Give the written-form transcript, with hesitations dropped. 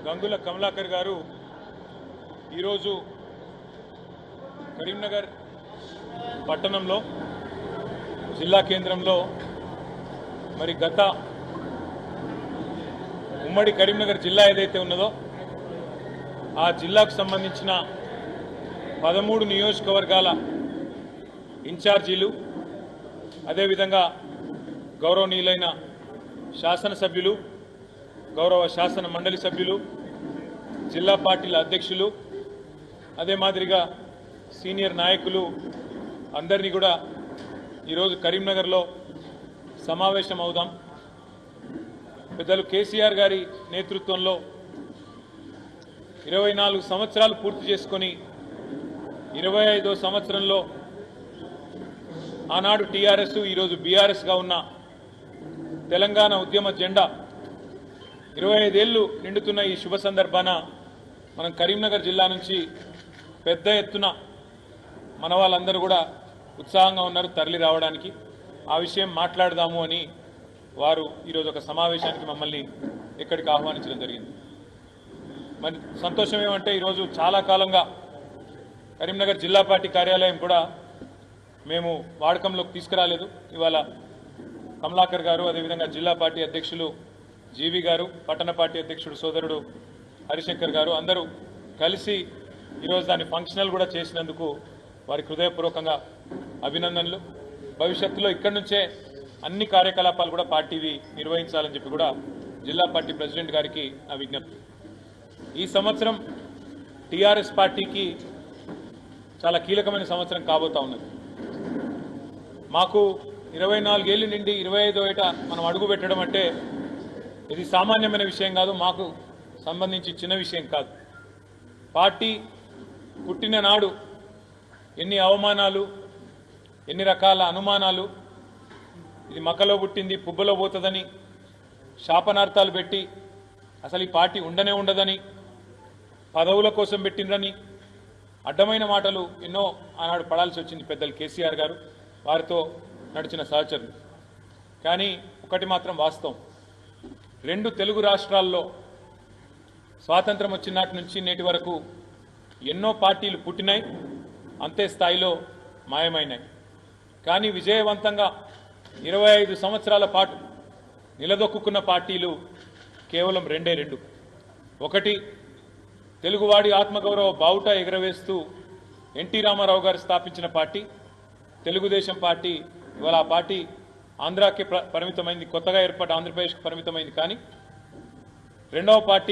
గంగుల కమలాకర్ గారు ఈరోజు కరీంనగర్ పట్టణంలో జిల్లా కేంద్రంలో మరి గత ఉమ్మడి కరీంనగర్ జిల్లా ఏదైతే ఉన్నదో ఆ జిల్లాకు సంబంధించిన 13 నియోజకవర్గాల ఇన్ఛార్జీలు అదేవిధంగా గౌరవనీయులైన శాసనసభ్యులు గౌరవ శాసన మండలి సభ్యులు జిల్లా పార్టీల అధ్యక్షులు అదే మాదిరిగా సీనియర్ నాయకులు అందరినీ కూడా ఈరోజు కరీంనగర్లో సమావేశం అవుదాం. పెద్దలు కేసీఆర్ గారి నేతృత్వంలో 24 సంవత్సరాలు పూర్తి చేసుకొని 25వ సంవత్సరంలో ఆనాడు టీఆర్ఎస్ ఈరోజు బీఆర్ఎస్గా ఉన్న తెలంగాణ ఉద్యమ జెండా 25 ఏళ్లు నిండుతున్న ఈ శుభ సందర్భాన మనం కరీంనగర్ జిల్లా నుంచి పెద్ద ఎత్తున మన వాళ్ళందరూ కూడా ఉత్సాహంగా ఉన్నారు తరలి రావడానికి. ఆ విషయం మాట్లాడదాము అని వారు ఈరోజు ఒక సమావేశానికి మమ్మల్ని ఇక్కడికి ఆహ్వానించడం జరిగింది. మరి సంతోషం ఏమంటే ఈరోజు చాలా కాలంగా కరీంనగర్ జిల్లా పార్టీ కార్యాలయం కూడా మేము వాడకంలోకి తీసుకురాలేదు. ఇవాళ కమలాకర్ గారు అదేవిధంగా జిల్లా పార్టీ అధ్యక్షులు జీవి గారు పట్టణ పార్టీ అధ్యక్షుడు సోదరుడు హరిశంకర్ గారు అందరూ కలిసి ఈరోజు దాన్ని ఫంక్షనల్ కూడా చేసినందుకు వారికి హృదయపూర్వకంగా అభినందనలు. భవిష్యత్తులో ఇక్కడి నుంచే అన్ని కార్యకలాపాలు కూడా పార్టీవి నిర్వహించాలని చెప్పి కూడా జిల్లా పార్టీ ప్రెసిడెంట్ గారికి నా విజ్ఞప్తి. ఈ సంవత్సరం టీఆర్ఎస్ పార్టీకి చాలా కీలకమైన సంవత్సరం కాబోతా ఉన్నది. మాకు 24 ఏళ్ళు నిండి 25వ ఏట మనం అడుగు పెట్టడం అంటే ఇది సామాన్యమైన విషయం కాదు, మాకు సంబంధించి చిన్న విషయం కాదు. పార్టీ పుట్టిన నాడు ఎన్ని అవమానాలు ఎన్ని రకాల అనుమానాలు, ఇది మక్కలో పుట్టింది పుబ్బలో పోతుందని శాపనార్థాలు పెట్టి అసలు ఈ పార్టీ ఉండనే ఉండదని పదవుల కోసం పెట్టిండ్రని అడ్డమైన మాటలు ఎన్నో ఆనాడు పడాల్సి వచ్చింది పెద్దలు కేసీఆర్ గారు వారితో నడిచిన సహచరులు. కానీ ఒకటి మాత్రం వాస్తవం, 2 తెలుగు రాష్ట్రాల్లో స్వాతంత్రం వచ్చినాటి నుంచి నేటి వరకు ఎన్నో పార్టీలు పుట్టినాయి, అంతే స్థాయిలో మాయమైనాయి. కానీ విజయవంతంగా 25 సంవత్సరాల పాటు నిలదొక్కున్న పార్టీలు కేవలం 2. ఒకటి తెలుగువాడి ఆత్మగౌరవ బావుట ఎగరవేస్తూ ఎన్టీ రామారావు గారు స్థాపించిన పార్టీ తెలుగుదేశం పార్టీ. ఇవాళ ఆ పార్టీ ఆంధ్రాకి పరిమితమైంది, కొత్తగా ఏర్పడ్డ ఆంధ్రప్రదేశ్కి పరిమితమైంది. కానీ రెండవ పార్టీ